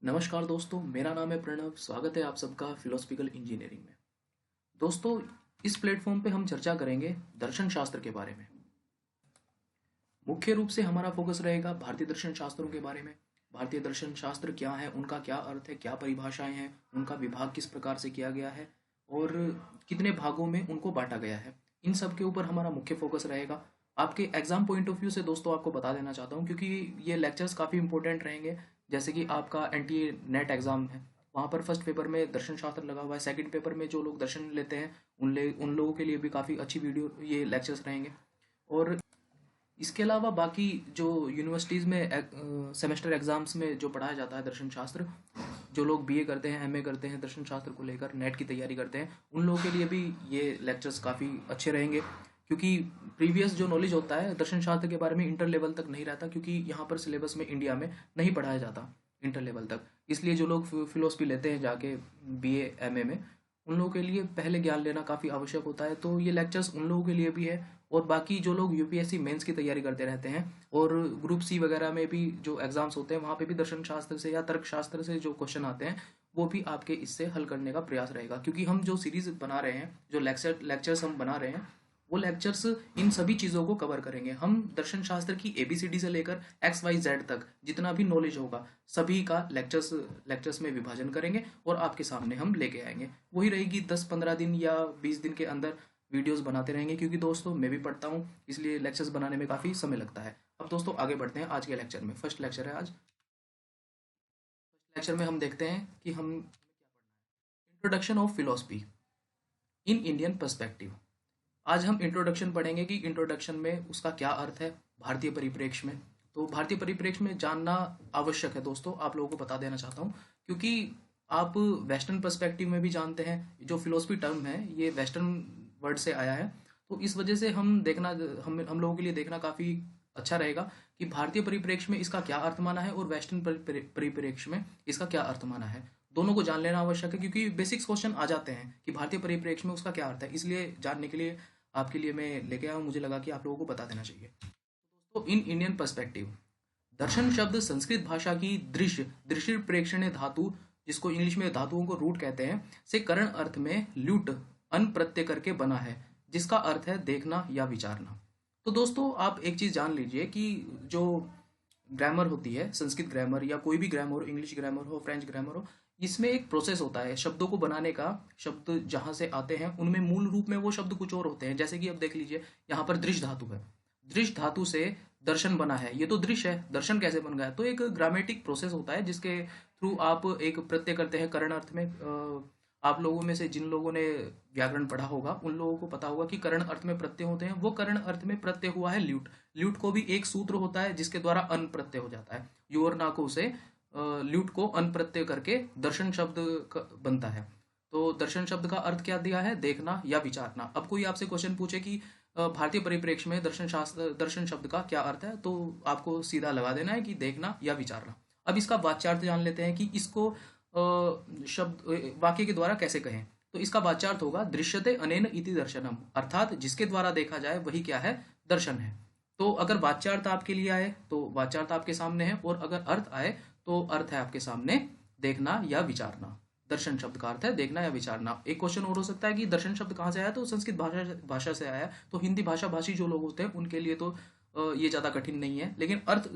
नमस्कार दोस्तों, मेरा नाम है प्रणव। स्वागत है आप सबका फिलोसफिकल इंजीनियरिंग में। दोस्तों, इस प्लेटफॉर्म पे हम चर्चा करेंगे दर्शन शास्त्र के बारे में। मुख्य रूप से हमारा फोकस रहेगा भारतीय दर्शन शास्त्रों के बारे में। भारतीय दर्शन शास्त्र क्या है, उनका क्या अर्थ है, क्या परिभाषाएं हैं, उनका विभाग किस प्रकार से किया गया है और कितने भागों में उनको बांटा गया है। इन सब के ऊपर हमारा मुख्य फोकस रहेगा। आपके एग्जाम पॉइंट ऑफ व्यू से दोस्तों आपको बता देना चाहता हूँ, क्योंकि ये लेक्चर्स काफ़ी इंपॉर्टेंट रहेंगे। जैसे कि आपका एनटीए नेट एग्जाम है, वहाँ पर फर्स्ट पेपर में दर्शन शास्त्र लगा हुआ है। सेकंड पेपर में जो लोग दर्शन लेते हैं उन लोगों के लिए भी काफ़ी अच्छी वीडियो ये लेक्चर्स रहेंगे। और इसके अलावा बाकी जो यूनिवर्सिटीज़ में सेमेस्टर एग्जाम्स में जो पढ़ाया जाता है दर्शन शास्त्र, जो लोग बीए करते हैं, एमए करते हैं, दर्शन शास्त्र को लेकर नेट की तैयारी करते हैं, उन लोगों के लिए भी ये लेक्चर्स काफ़ी अच्छे रहेंगे। क्योंकि प्रीवियस जो नॉलेज होता है दर्शन शास्त्र के बारे में इंटर लेवल तक नहीं रहता, क्योंकि यहाँ पर सिलेबस में इंडिया में नहीं पढ़ाया जाता इंटर लेवल तक। इसलिए जो लोग फिलोसफी लेते हैं जाके बीए एमए में, उन लोगों के लिए पहले ज्ञान लेना काफ़ी आवश्यक होता है। तो ये लेक्चर्स उन लोगों के लिए भी है। और बाकी जो लोग यूपीएससी मेंस की तैयारी करते रहते हैं और ग्रुप सी वगैरह में भी जो एग्जाम्स होते हैं, वहाँ पे भी दर्शन शास्त्र से या तर्क शास्त्र से जो क्वेश्चन आते हैं, वो भी आपके इससे हल करने का प्रयास रहेगा। क्योंकि हम जो सीरीज बना रहे हैं, जो लेक्चर्स हम बना रहे हैं, वो लेक्चर्स इन सभी चीज़ों को कवर करेंगे। हम दर्शन शास्त्र की एबीसीडी से लेकर एक्स वाई जेड तक जितना भी नॉलेज होगा, सभी का लेक्चर्स में विभाजन करेंगे और आपके सामने हम लेके आएंगे। वही रहेगी 10-15 दिन या 20 दिन के अंदर वीडियोस बनाते रहेंगे। क्योंकि दोस्तों मैं भी पढ़ता हूँ, इसलिए लेक्चर्स बनाने में काफ़ी समय लगता है। अब दोस्तों आगे बढ़ते हैं आज के लेक्चर में। फर्स्ट लेक्चर है आज। लेक्चर में हम देखते हैं कि हम introduction of philosophy in Indian perspective. आज हम इंट्रोडक्शन पढ़ेंगे कि इंट्रोडक्शन में उसका क्या अर्थ है भारतीय परिप्रेक्ष्य में। तो भारतीय परिप्रेक्ष्य में जानना आवश्यक है दोस्तों, आप लोगों को बता देना चाहता हूँ। क्योंकि आप वेस्टर्न पर्सपेक्टिव में भी जानते हैं, जो फिलोसफी टर्म है ये वेस्टर्न वर्ड से आया है। तो इस वजह से हम लोगों के लिए देखना काफ़ी अच्छा रहेगा कि भारतीय परिप्रेक्ष्य में इसका क्या अर्थ माना है और वेस्टर्न परिप्रेक्ष्य में इसका क्या अर्थ माना है। दोनों को जान लेना आवश्यक है, क्योंकि बेसिक्स क्वेश्चन आ जाते हैं कि भारतीय परिप्रेक्ष्य में उसका क्या अर्थ है। इसलिए जानने के लिए आपके लिए मैं लेके आया हूँ, मुझे लगा कि आप लोगों को बता देना चाहिए। तो इन इंडियन पर्सपेक्टिव, दर्शन शब्द संस्कृत भाषा की दृश्य प्रेक्षण धातु, जिसको इंग्लिश में धातुओं को रूट कहते हैं, से करण अर्थ में ल्यूट अन प्रत्यय करके बना है, जिसका अर्थ है देखना या विचारना। तो दोस्तों आप एक चीज जान लीजिए कि जो ग्रामर होती है, संस्कृत ग्रामर या कोई भी ग्रामर हो, इंग्लिश ग्रामर हो, फ्रेंच ग्रामर हो, इसमें एक प्रोसेस होता है शब्दों को बनाने का। शब्द जहां से आते हैं उनमें मूल रूप में वो शब्द कुछ और होते हैं। जैसे कि अब देख लीजिए, यहाँ पर दृश्य धातु है, दृश्य धातु से दर्शन बना है। ये तो दृश्य है, दर्शन कैसे बन गया? तो एक ग्रामेटिक प्रोसेस होता है जिसके थ्रू आप एक प्रत्यय करते हैं करण अर्थ में। आप लोगों में से जिन लोगों ने व्याकरण पढ़ा होगा उन लोगों को पता होगा कि करण अर्थ में प्रत्यय होते हैं। वो करण अर्थ में प्रत्यय हुआ है ल्यूट। ल्यूट को भी एक सूत्र होता है जिसके द्वारा अन प्रत्यय हो जाता है। योर नाको से ल्यूट को अन प्रत्यय करके दर्शन शब्द बनता है। तो दर्शन शब्द का अर्थ क्या दिया है? देखना या विचारना। अब कोई आपसे क्वेश्चन पूछे कि भारतीय परिप्रेक्ष्य में दर्शन शब्द का क्या अर्थ है, तो आपको सीधा लगा देना है कि देखना या विचारना। अब इसका वाच्यार्थ जान लेते हैं कि इसको शब्द वाक्य के द्वारा कैसे कहें। तो इसका वाच्यार्थ होगा दृश्यते अनेन इति दर्शनम, अर्थात जिसके द्वारा देखा जाए वही क्या है? दर्शन है। तो अगर वाच्यार्थ आपके लिए आए तो वाच्यार्थ आपके सामने है, और अगर अर्थ आए तो अर्थ है आपके सामने देखना या विचारना। दर्शन शब्द का अर्थ है देखना या विचारना। एक क्वेश्चन और हो सकता है कि दर्शन शब्द कहाँ से आया? तो संस्कृत भाषा से आया। तो हिंदी भाषा भाषी जो लोग होते हैं उनके लिए तो ये ज़्यादा कठिन नहीं है, लेकिन अर्थ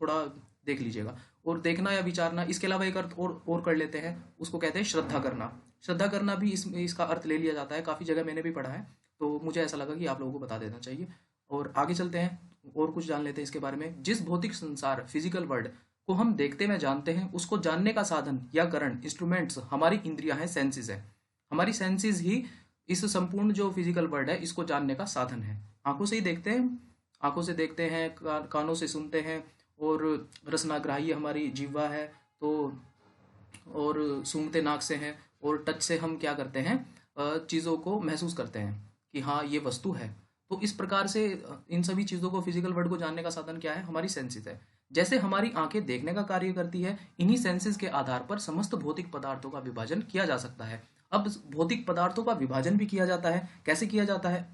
थोड़ा देख लीजिएगा। और देखना या विचारना, इसके अलावा एक अर्थ और कर लेते हैं, उसको कहते हैं श्रद्धा करना। श्रद्धा करना भी इसका अर्थ ले लिया जाता है, काफ़ी जगह मैंने भी पढ़ा है। तो मुझे ऐसा लगा कि आप लोगों को बता देना चाहिए। और आगे चलते हैं और कुछ जान लेते हैं इसके बारे में। जिस भौतिक संसार फिजिकल वर्ल्ड को हम देखते में जानते हैं, उसको जानने का साधन या करण इंस्ट्रूमेंट्स हमारी इंद्रियां हैं, सेंसेस है। हमारी सेंसेस ही इस संपूर्ण जो फिजिकल वर्ल्ड है इसको जानने का साधन है। आंखों से ही देखते हैं, आंखों से देखते हैं, कानों से सुनते हैं, और रसनाग्राही हमारी जीवा है। तो और सूंघते नाक से हैं, और टच से हम क्या करते हैं? चीज़ों को महसूस करते हैं कि हाँ ये वस्तु है। तो इस प्रकार से इन सभी चीज़ों को, फिजिकल वर्ल्ड को जानने का साधन क्या है? हमारी सेंसेस है। जैसे हमारी आंखें देखने का कार्य करती है, इन्हीं सेंसेस के आधार पर समस्त भौतिक पदार्थों का विभाजन किया जा सकता है। अब भौतिक पदार्थों का विभाजन भी किया जाता है। कैसे किया जाता है?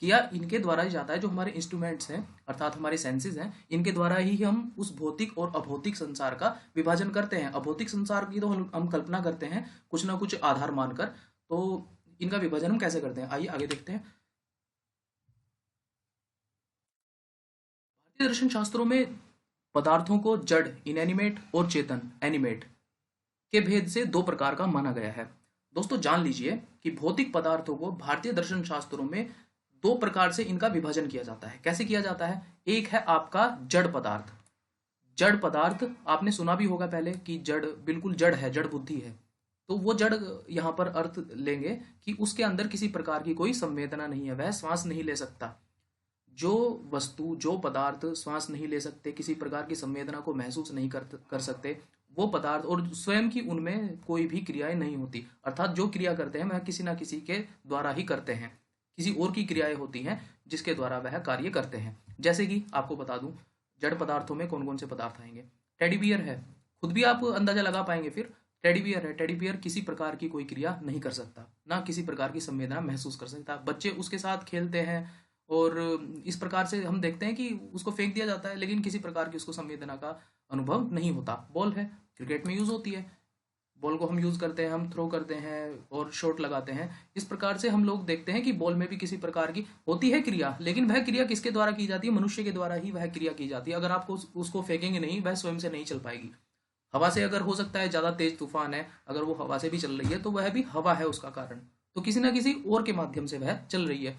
किया इनके द्वारा ही जाता है, जो हमारे इंस्ट्रूमेंट्स हैं अर्थात हमारे सेंसेस हैं, इनके द्वारा ही हम उस भौतिक और अभौतिक संसार का विभाजन करते हैं। अभौतिक संसार की तो हम कल्पना करते हैं कुछ ना कुछ आधार मानकर, तो इनका विभाजन हम कैसे करते हैं, आइए आगे देखते हैं। भारतीय दर्शन शास्त्रों में पदार्थों को जड़ इनएनिमेट और चेतन एनिमेट के भेद से दो प्रकार का माना गया है। दोस्तों जान लीजिए कि भौतिक पदार्थों को भारतीय दर्शन शास्त्रों में दो प्रकार से इनका विभाजन किया जाता है। कैसे किया जाता है? एक है आपका जड़ पदार्थ। जड़ पदार्थ आपने सुना भी होगा पहले कि जड़ बिल्कुल जड़ है, जड़ बुद्धि है। तो वो जड़ यहाँ पर अर्थ लेंगे कि उसके अंदर किसी प्रकार की कोई संवेदना नहीं है, वह श्वास नहीं ले सकता। जो वस्तु, जो पदार्थ श्वास नहीं ले सकते, किसी प्रकार की संवेदना को महसूस नहीं कर सकते, वो पदार्थ, और स्वयं की उनमें कोई भी क्रियाएं नहीं होती, अर्थात जो क्रिया करते हैं वह किसी ना किसी के द्वारा ही करते हैं, किसी और की क्रियाएं होती हैं जिसके द्वारा वह कार्य करते हैं। जैसे कि आपको बता दूं जड़ पदार्थों में कौन कौन से पदार्थ आएंगे। टेडी बियर है, खुद भी आप अंदाजा लगा पाएंगे फिर। टेडी बियर है, टेडी बियर किसी प्रकार की कोई क्रिया नहीं कर सकता, ना किसी प्रकार की संवेदना महसूस कर सकता। बच्चे उसके साथ खेलते हैं और इस प्रकार से हम देखते हैं कि उसको फेंक दिया जाता है, लेकिन किसी प्रकार की उसको संवेदना का अनुभव नहीं होता। बॉल है, क्रिकेट में यूज होती है, बॉल को हम यूज करते हैं, हम थ्रो करते हैं और शॉट लगाते हैं। इस प्रकार से हम लोग देखते हैं कि बॉल में भी किसी प्रकार की होती है क्रिया, लेकिन वह क्रिया किसके द्वारा की जाती है? मनुष्य के द्वारा ही वह क्रिया की जाती है। अगर आपको उसको फेंकेंगे नहीं, वह स्वयं से नहीं चल पाएगी। हवा से अगर हो सकता है, ज्यादा तेज तूफान है, अगर वो हवा से भी चल रही है तो वह भी हवा है उसका कारण, तो किसी ना किसी और के माध्यम से वह चल रही है,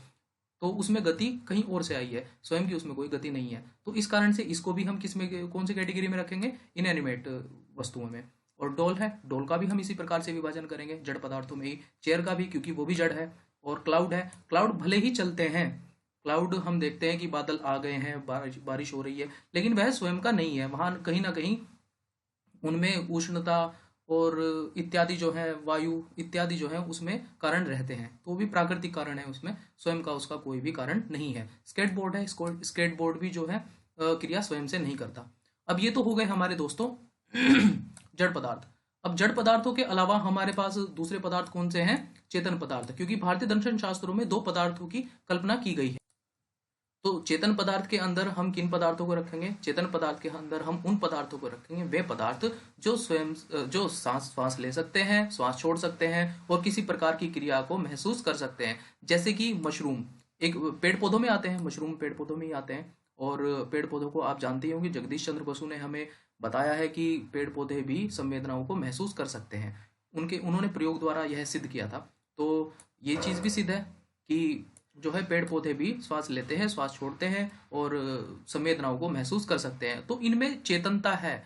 तो उसमें गति कहीं और से आई है, स्वयं की उसमें कोई गति नहीं है। तो इस कारण से इसको भी हम किस में, कौन सी कैटेगरी में रखेंगे? इनएनिमेट वस्तुओं में। और डोल है, डोल का भी हम इसी प्रकार से विभाजन करेंगे, जड़ पदार्थों में ही। चेयर का भी, क्योंकि वो भी जड़ है। और क्लाउड है, क्लाउड भले ही चलते हैं, क्लाउड हम देखते हैं कि बादल आ गए हैं, बारिश हो रही है, लेकिन वह स्वयं का नहीं है, वहां कहीं ना कहीं उनमें उष्णता और इत्यादि जो है, वायु इत्यादि जो है उसमें कारण रहते हैं, तो वो भी प्राकृतिक कारण है, उसमें स्वयं का उसका कोई भी कारण नहीं है। स्केटबोर्ड है, स्केटबोर्ड भी जो है क्रिया स्वयं से नहीं करता। अब ये तो हो गए हमारे दोस्तों जड़ पदार्थ। अब जड़ पदार्थों के अलावा हमारे पास दूसरे पदार्थ कौन से हैं? चेतन पदार्थ, क्योंकि भारतीय दर्शन शास्त्रों में दो पदार्थों की कल्पना की गई है। तो चेतन पदार्थ के अंदर हम किन पदार्थों को रखेंगे? चेतन पदार्थ के अंदर हम उन पदार्थों को रखेंगे, वे पदार्थ जो स्वयं, जो सांस ले सकते हैं, श्वास छोड़ सकते हैं और किसी प्रकार की क्रिया को महसूस कर सकते हैं। जैसे कि मशरूम, एक पेड़ पौधों में आते हैं, मशरूम पेड़ पौधों में ही आते हैं। और पेड़ पौधों को आप जानते ही होंगे, जगदीश चंद्र बसु ने हमें बताया है कि पेड़ पौधे भी संवेदनाओं को महसूस कर सकते हैं। उन्होंने प्रयोग द्वारा यह सिद्ध किया था। तो ये चीज भी सिद्ध है कि जो है पेड़ पौधे भी श्वास लेते हैं, श्वास छोड़ते हैं और संवेदनाओं को महसूस कर सकते हैं। तो इनमें चेतनता है,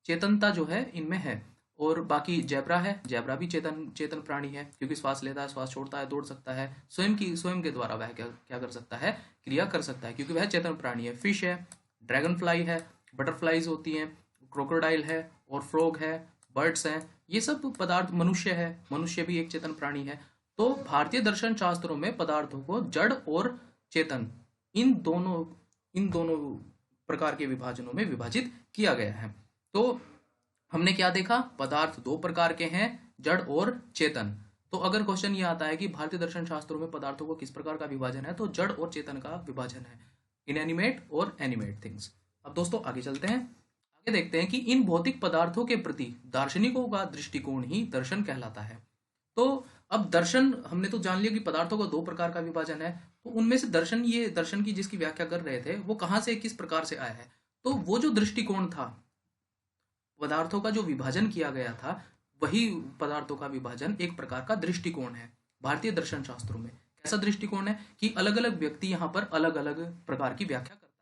चेतनता जो है इनमें है। और बाकी जैबरा है, जैबरा भी चेतन प्राणी है, क्योंकि श्वास लेता है, श्वास छोड़ता है, दौड़ सकता है, स्वयं के द्वारा वह क्या कर सकता है? क्रिया कर सकता है, क्योंकि वह चेतन प्राणी है। फिश है, ड्रैगन फ्लाई है, बटरफ्लाईज होती हैं, क्रोकोडाइल है और फ्रॉग है, बर्ड्स हैं, ये सब पदार्थ। मनुष्य है, मनुष्य भी एक चेतन प्राणी है। तो भारतीय दर्शन शास्त्रों में पदार्थों को जड़ और चेतन, इन दोनों प्रकार के विभाजनों में विभाजित किया गया है। तो हमने क्या देखा? पदार्थ दो प्रकार के हैं, जड़ और चेतन। तो अगर क्वेश्चन ये आता है कि भारतीय दर्शन शास्त्रों में पदार्थों को किस प्रकार का विभाजन है, तो जड़ और चेतन का विभाजन है, इनएनिमेट और एनिमेट थिंग्स। अब दोस्तों आगे चलते हैं, आगे देखते हैं कि इन भौतिक पदार्थों के प्रति दार्शनिकों का दृष्टिकोण ही दर्शन कहलाता है। तो अब दर्शन, हमने तो जान लिया कि पदार्थों का दो प्रकार का विभाजन है, तो उनमें से दर्शन, ये दर्शन की जिसकी व्याख्या कर रहे थे, वो कहां से, किस प्रकार से आया है? तो वो जो दृष्टिकोण था, पदार्थों का जो विभाजन किया गया था, वही पदार्थों का विभाजन एक प्रकार का दृष्टिकोण है भारतीय दर्शन शास्त्रों में। कैसा दृष्टिकोण है कि अलग अलग व्यक्ति यहाँ पर अलग अलग प्रकार की व्याख्या करता है।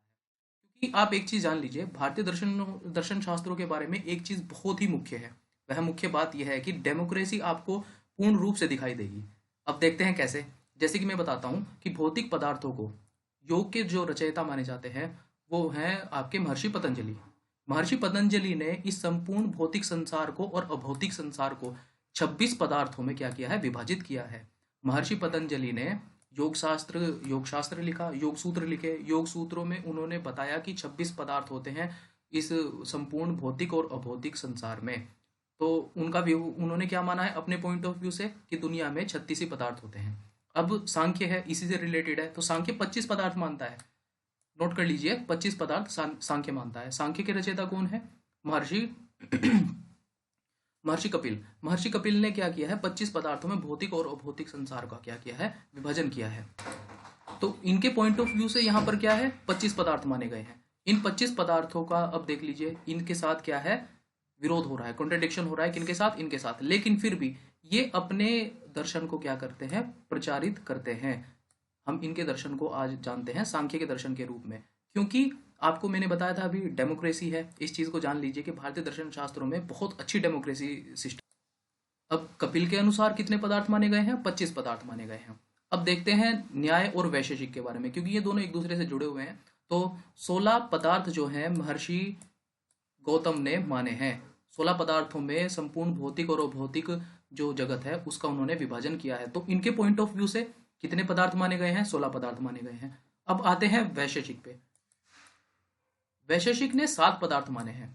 क्योंकि आप एक चीज जान लीजिए, भारतीय दर्शन शास्त्रों के बारे में एक चीज बहुत ही मुख्य है। वह मुख्य बात यह है कि डेमोक्रेसी आपको पूर्ण रूप से दिखाई देगी। अब देखते हैं कैसे। जैसे कि मैं बताता हूं कि भौतिक पदार्थों को, योग के जो रचयिता माने जाते हैं वो हैं आपके महर्षि पतंजलि। महर्षि पतंजलि ने इस संपूर्ण भौतिक संसार को और अभौतिक संसार को 26 पदार्थों में क्या किया है? विभाजित किया है। महर्षि पतंजलि ने योग शास्त्र लिखा, योग सूत्र लिखे। योग सूत्रों में उन्होंने बताया कि 26 पदार्थ होते हैं इस संपूर्ण भौतिक और अभौतिक संसार में। तो उनका व्यू, उन्होंने क्या माना है अपने पॉइंट ऑफ व्यू से कि दुनिया में 36 ही पदार्थ होते हैं। अब सांख्य है, इसी से रिलेटेड है, तो सांख्य 25 पदार्थ मानता है। नोट कर लीजिए, 25 पदार्थ सांख्य मानता है। सांख्य के रचयिता कौन है? महर्षि महर्षि कपिल। महर्षि कपिल ने क्या किया है, 25 पदार्थों में भौतिक और अभौतिक संसार का क्या किया है, विभाजन किया है। तो इनके पॉइंट ऑफ व्यू से यहाँ पर क्या है, 25 पदार्थ माने गए हैं। इन 25 पदार्थों का अब देख लीजिए, इनके साथ क्या है, विरोध हो रहा है, कॉन्ट्रडिक्शन हो रहा है, किनके साथ, इनके साथ। लेकिन फिर भी ये अपने दर्शन को क्या करते हैं, प्रचारित करते हैं। हम इनके दर्शन को आज जानते हैं सांख्य के दर्शन के रूप में, क्योंकि आपको मैंने बताया था अभी डेमोक्रेसी है। इस चीज को जान लीजिए कि भारतीय दर्शन शास्त्रों में बहुत अच्छी डेमोक्रेसी सिस्टम। अब कपिल के अनुसार कितने पदार्थ माने गए हैं, 25 पदार्थ माने गए हैं। अब देखते हैं न्याय और वैशेषिक के बारे में, क्योंकि ये दोनों एक दूसरे से जुड़े हुए हैं। तो 16 पदार्थ जो हैं महर्षि गौतम ने माने हैं। 16 पदार्थों में संपूर्ण भौतिक और अभौतिक जो जगत है उसका उन्होंने विभाजन किया है। तो इनके पॉइंट ऑफ व्यू से कितने पदार्थ माने गए हैं, 16 पदार्थ माने गए हैं। अब आते हैं वैशेषिक पे। वैशेषिक ने 7 पदार्थ माने हैं।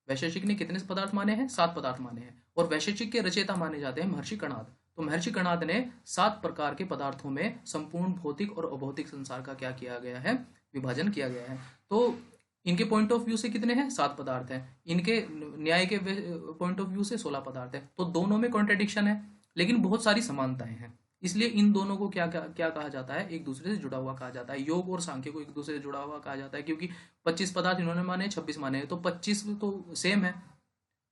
वैशेषिक ने कितने पदार्थ माने हैं, 7 पदार्थ माने हैं। और वैशेषिक के रचयिता माने जाते हैं महर्षि कणाद। तो महर्षि कणाद ने 7 प्रकार के पदार्थों में संपूर्ण भौतिक और अभौतिक संसार का क्या किया गया है, विभाजन किया गया है। तो इनके पॉइंट ऑफ व्यू से कितने हैं, 7 पदार्थ हैं। इनके न्याय के पॉइंट ऑफ व्यू से 16 पदार्थ है। तो दोनों में कॉन्ट्रडिक्शन है, लेकिन बहुत सारी समानताएं हैं। इसलिए इन दोनों को क्या क्या क्या कहा जाता है, एक दूसरे से जुड़ा हुआ कहा जाता है। योग और सांख्य को एक दूसरे से जुड़ा हुआ कहा जाता है, क्योंकि 25 पदार्थ इन्होंने माने, 26 माने हैं, तो 25 तो सेम है।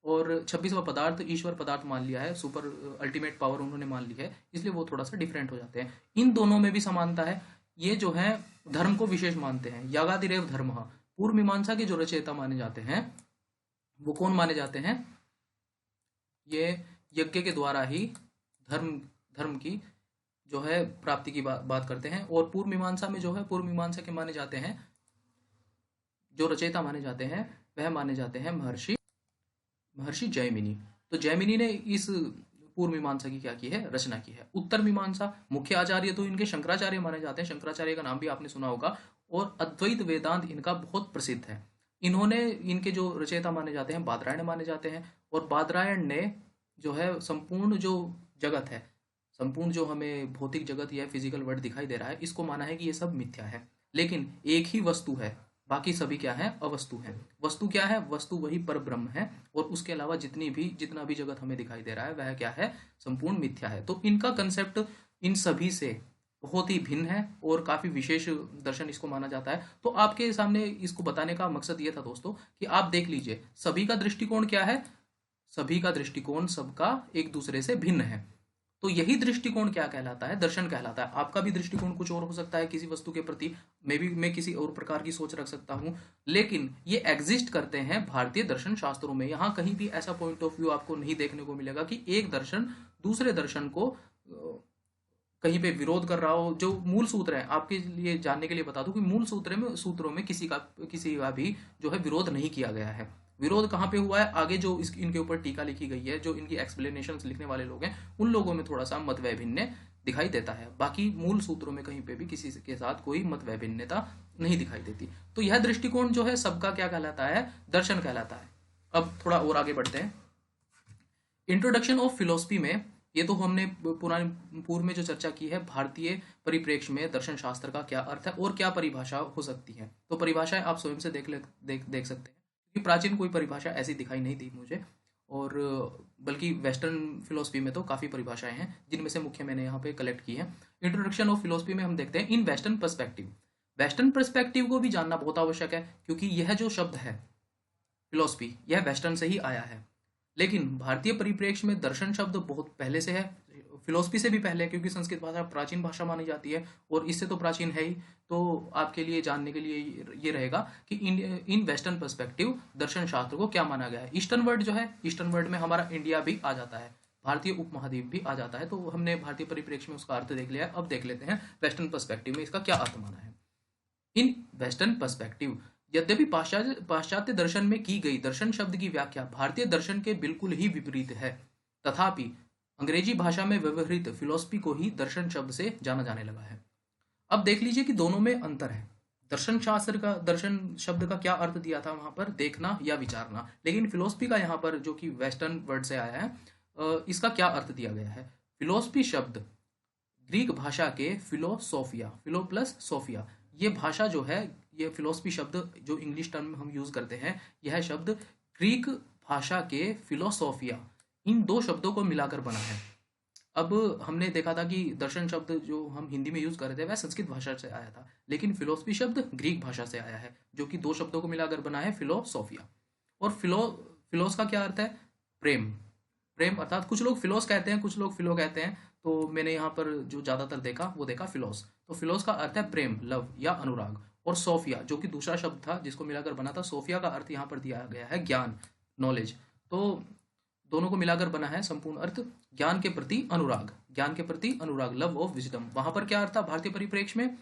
और 26वां पदार्थ ईश्वर पदार्थ मान लिया है, सुपर अल्टीमेट पावर उन्होंने मान ली है, इसलिए वो थोड़ा सा डिफरेंट हो जाते हैं। इन दोनों में भी समानता है। ये जो है धर्म को विशेष मानते हैं। यागादिरेव धर्म, पूर्व मीमांसा के जो रचयिता माने जाते हैं वो कौन माने जाते हैं, ये यज्ञ के द्वारा ही धर्म की जो है प्राप्ति की बात करते हैं। और पूर्व मीमांसा में जो है, पूर्व मीमांसा के माने जाते हैं, जो रचयिता माने जाते हैं वह माने जाते हैं महर्षि जैमिनी। तो जैमिनी ने इस पूर्व मीमांसा की क्या की है, रचना की है। उत्तर मीमांसा मुख्य आचार्य तो इनके शंकराचार्य माने जाते हैं। शंकराचार्य का नाम भी आपने सुना होगा। और अद्वैत वेदांत इनका बहुत प्रसिद्ध है। इन्होंने, इनके जो रचयिता माने जाते हैं बादरायण माने जाते हैं। और बादरायण ने जो है संपूर्ण जो जगत है, संपूर्ण जो हमें भौतिक जगत या फिजिकल वर्ल्ड दिखाई दे रहा है, इसको माना है कि ये सब मिथ्या है। लेकिन एक ही वस्तु है, बाकी सभी क्या है, अवस्तु है। वस्तु क्या है, वस्तु वही पर ब्रह्म है। और उसके अलावा जितना भी जगत हमें दिखाई दे रहा है वह क्या है, संपूर्ण मिथ्या है। तो इनका कंसेप्ट इन सभी से बहुत ही भिन्न है और काफी विशेष दर्शन इसको माना जाता है। तो आपके सामने इसको बताने का मकसद ये था दोस्तों कि आप देख लीजिए सभी का दृष्टिकोण क्या है, सभी का दृष्टिकोण सबका एक दूसरे से भिन्न है। तो यही दृष्टिकोण क्या कहलाता है, दर्शन कहलाता है। आपका भी दृष्टिकोण कुछ और हो सकता है किसी वस्तु के प्रति, मैं किसी और प्रकार की सोच रख सकता हूं, लेकिन ये एग्जिस्ट करते हैं भारतीय दर्शन शास्त्रों में। यहाँ कहीं भी ऐसा पॉइंट ऑफ व्यू आपको नहीं देखने को मिलेगा कि एक दर्शन दूसरे दर्शन को कहीं पे विरोध कर रहा हो। जो मूल सूत्र है, आपके लिए जानने के लिए बता दूं कि मूल सूत्रों में किसी का भी जो है विरोध नहीं किया गया है। विरोध कहाँ पे हुआ है, आगे जो इनके ऊपर टीका लिखी गई है, जो इनकी एक्सप्लेनेशन लिखने वाले लोग हैं, उन लोगों में थोड़ा सा मत वैभिन्य दिखाई देता है। बाकी मूल सूत्रों में कहीं पे भी किसी के साथ कोई मत वैभिन्यता नहीं दिखाई देती। तो यह दृष्टिकोण जो है सबका क्या कहलाता है, दर्शन कहलाता है। अब थोड़ा और आगे बढ़ते हैं। इंट्रोडक्शन ऑफ फिलोसफी में, ये तो हमने पूर्व में जो चर्चा की है, भारतीय परिप्रेक्ष्य में दर्शन शास्त्र का क्या अर्थ है और क्या परिभाषा हो सकती है। तो परिभाषाएं आप स्वयं से देख सकते हैं, क्योंकि प्राचीन कोई परिभाषा ऐसी दिखाई नहीं दी मुझे। और बल्कि वेस्टर्न फिलोसफी में तो काफ़ी परिभाषाएं हैं, जिनमें से मुख्य मैंने यहाँ पे कलेक्ट की है। इंट्रोडक्शन ऑफ फिलोसफी में हम देखते हैं in western perspective. Western perspective को भी जानना बहुत आवश्यक है, क्योंकि यह जो शब्द है फिलोसफी, यह वेस्टर्न से ही आया है। लेकिन भारतीय परिप्रेक्ष्य में दर्शन शब्द बहुत पहले से है, फिलोसफी से भी पहले, क्योंकि संस्कृत भाषा प्राचीन भाषा मानी जाती है और इससे तो प्राचीन है ही। तो आपके लिए जानने के लिए ये रहेगा कि इन वेस्टर्न पर्सपेक्टिव दर्शन शास्त्र को क्या माना गया है। ईस्टर्न वर्ल्ड जो है, ईस्टर्न वर्ल्ड में हमारा इंडिया भी आ जाता है, भारतीय उपमहाद्वीप भी आ जाता है। तो हमने भारतीय परिप्रेक्ष्य में उसका अर्थ देख लिया है। अब देख लेते हैं वेस्टर्न पर्सपेक्टिव में इसका क्या अर्थ माना है। इन वेस्टर्न पर्सपेक्टिव, यद्यपि पाश्चात्य दर्शन में की गई दर्शन शब्द की व्याख्या भारतीय दर्शन के बिल्कुल ही विपरीत है, तथापि अंग्रेजी भाषा में व्यवहृत फिलोसफी को ही दर्शन शब्द से जाना जाने लगा है। अब देख लीजिए कि दोनों में अंतर है। दर्शन शब्द का क्या अर्थ दिया था वहां पर, देखना या विचारना। लेकिन फिलोसफी का यहाँ पर जो कि वेस्टर्न वर्ड से आया है, इसका क्या अर्थ दिया गया है। फिलोसफी शब्द ग्रीक भाषा के फिलोसोफिया, फिलो प्लस सोफिया, ये भाषा जो है, ये फिलोसफी शब्द जो इंग्लिश टर्म हम यूज करते हैं, यह शब्द ग्रीक भाषा के फिलोसोफिया, इन दो शब्दों को मिलाकर बना है। अब हमने देखा था कि दर्शन शब्द जो हम हिंदी में यूज कर रहे थे वह संस्कृत भाषा से आया था, लेकिन फिलोसफी शब्द ग्रीक भाषा से आया है, जो कि दो शब्दों को मिलाकर बना है फिलोसोफिया। और फिलोस का क्या अर्थ है, प्रेम। प्रेम अर्थात कुछ लोग फिलोस कहते हैं, कुछ लोग फिलो कहते हैं, तो मैंने यहाँ पर जो ज्यादातर देखा वो देखा फिलोस। तो फिलोस का अर्थ है प्रेम, लव या अनुराग। और सोफिया जो कि दूसरा शब्द था जिसको मिलाकर बना था, सोफिया का अर्थ यहाँ पर दिया गया है ज्ञान, नॉलेज। तो दोनों को मिलाकर बना है संपूर्ण अर्थ ज्ञान के प्रति अनुराग, ज्ञान के प्रति अनुराग, लव ऑफ विजडम। वहां पर क्या अर्थ था भारतीय परिप्रेक्ष्य में,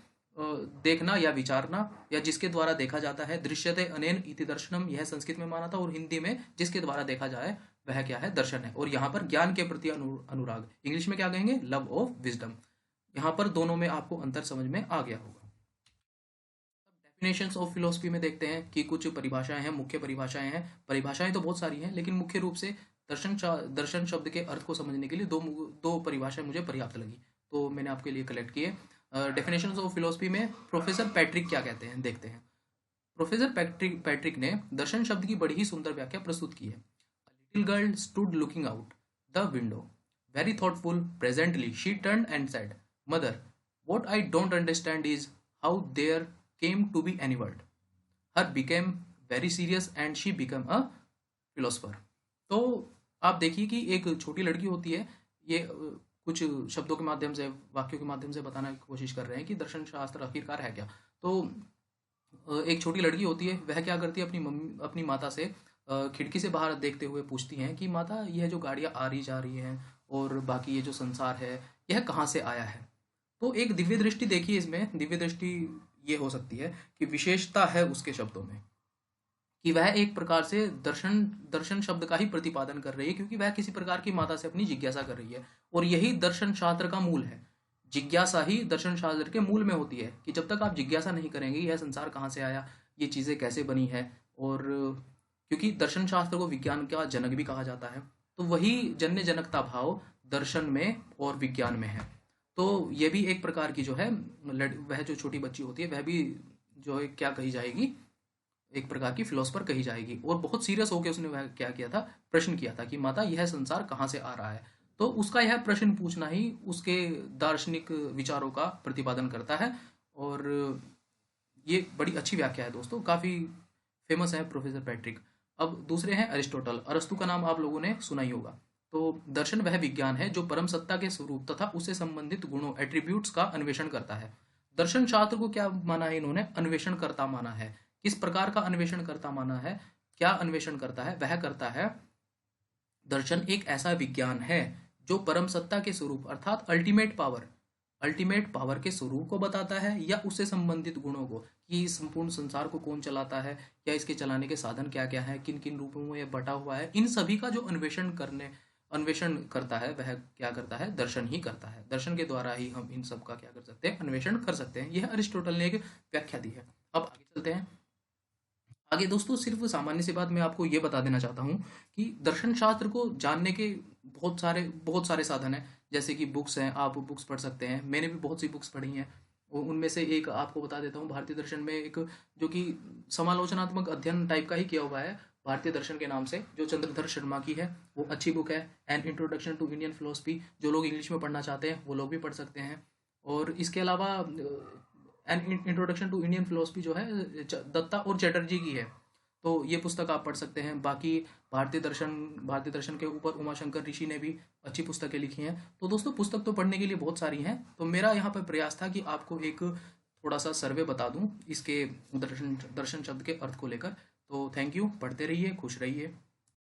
देखना या विचारना, या जिसके द्वारा देखा जाता है। दृश्यते अनेन इति दर्शनम, यह संस्कृत में माना था, और हिंदी में जिसके द्वारा देखा जाए वह क्या है, दर्शन है। और यहाँ पर ज्ञान के प्रति अनुराग, इंग्लिश में क्या कहेंगे, लव ऑफ विजडम। यहाँ पर दोनों में आपको अंतर समझ में आ गया होगा। डेफिनेशंस ऑफ फिलोसफी में देखते हैं कि कुछ परिभाषाएं हैं, मुख्य परिभाषाएं हैं। परिभाषाएं तो बहुत सारी हैं, लेकिन मुख्य रूप से दर्शन शब्द के अर्थ को समझने के लिए दो परिभाषाएं मुझे पर्याप्त लगी, तो मैंने आपके लिए कलेक्ट किए। डेफिनेशंस ऑफ फिलोसफी में प्रोफेसर पैट्रिक क्या कहते हैं, देखते हैं। प्रोफेसर पैट्रिक ने दर्शन शब्द की बड़ी ही सुंदर व्याख्या प्रस्तुत की है। Little girl stood looking out the window, very thoughtful, presently she turn and said, mother, what I don't understand is how there came to be any word. Her became very serious and she became a philosopher. तो आप देखिए कि एक छोटी लड़की होती है, ये कुछ शब्दों के माध्यम से, वाक्यों के माध्यम से बताने की कोशिश कर रहे हैं कि दर्शन शास्त्र आखिरकार है क्या। तो एक छोटी लड़की होती है, वह क्या करती है, अपनी माता से खिड़की से बाहर देखते हुए पूछती हैं कि माता, यह जो गाड़ियाँ आ रही जा रही हैं और बाकी ये जो संसार है, यह कहाँ से आया है। तो एक दिव्य दृष्टि देखिए, इसमें दिव्य दृष्टि ये हो सकती है कि विशेषता है उसके शब्दों में, कि वह एक प्रकार से दर्शन शब्द का ही प्रतिपादन कर रही है, क्योंकि वह किसी प्रकार की माता से अपनी जिज्ञासा कर रही है। और यही दर्शन शास्त्र का मूल है, जिज्ञासा ही दर्शन शास्त्र के मूल में होती है, कि जब तक आप जिज्ञासा नहीं करेंगे यह संसार कहाँ से आया, ये चीज़ें कैसे बनी है। और क्योंकि दर्शन शास्त्र को विज्ञान का जनक भी कहा जाता है, तो वही जन्य जनकता भाव दर्शन में और विज्ञान में है। तो ये भी एक प्रकार की जो है, वह जो छोटी बच्ची होती है वह भी जो है क्या कही जाएगी, एक प्रकार की फिलोसफर कही जाएगी। और बहुत सीरियस होकर उसने वह क्या किया था, प्रश्न किया था कि माता, यह संसार कहाँ से आ रहा है। तो उसका यह प्रश्न पूछना ही उसके दार्शनिक विचारों का प्रतिपादन करता है। और ये बड़ी अच्छी व्याख्या है दोस्तों, काफ़ी फेमस है प्रोफेसर पैट्रिक। अब दूसरे हैं अरिस्टोटल। अरस्तु का नाम आप लोगों ने सुना ही होगा। तो दर्शन वह विज्ञान है जो परम सत्ता के स्वरूप तथा उससे संबंधित गुणों, एट्रीब्यूट्स का अन्वेषण करता है। दर्शन शास्त्र को क्या माना है इन्होंने, अन्वेषण करता माना है। किस प्रकार का अन्वेषण करता माना है, क्या अन्वेषण करता है, वह करता है, दर्शन एक ऐसा विज्ञान है जो परम सत्ता के स्वरूप अर्थात अल्टीमेट पावर के स्वरूप को बताता है, या उससे संबंधित गुणों को, कि संपूर्ण संसार को कौन चलाता है, या इसके चलाने के साधन क्या क्या है, किन किन रूपों में यह बटा हुआ है, इन सभी का जो अन्वेषण करता है, वह क्या करता है, दर्शन ही करता है। दर्शन के द्वारा ही हम इन सब का क्या कर सकते हैं, अन्वेषण कर सकते हैं। यह अरिस्टोटल ने एक व्याख्या दी है। अब आगे चलते हैं। आगे दोस्तों, सिर्फ सामान्य सी बात मैं आपको ये बता देना चाहता हूँ कि दर्शन शास्त्र को जानने के बहुत सारे साधन हैं। जैसे कि बुक्स हैं, आप बुक्स पढ़ सकते हैं। मैंने भी बहुत सी बुक्स पढ़ी हैं, उनमें से एक आपको बता देता हूँ। भारतीय दर्शन में एक जो कि समालोचनात्मक अध्ययन टाइप का ही किया हुआ है, भारतीय दर्शन के नाम से, जो चंद्रधर शर्मा की है, वो अच्छी बुक है। An introduction to Indian philosophy, जो लोग इंग्लिश में पढ़ना चाहते हैं वो लोग भी पढ़ सकते हैं। और इसके अलावा an introduction to Indian philosophy जो है दत्ता और चैटर्जी की है, तो ये पुस्तक आप पढ़ सकते हैं। बाकी भारतीय दर्शन के ऊपर उमाशंकर ऋषि ने भी अच्छी पुस्तकें लिखी हैं। तो दोस्तों, पुस्तक तो पढ़ने के लिए बहुत सारी हैं। तो मेरा यहाँ पर प्रयास था कि आपको एक थोड़ा सा सर्वे बता दूं इसके दर्शन शब्द के अर्थ को लेकर। तो थैंक यू, पढ़ते रहिए, खुश रहिए।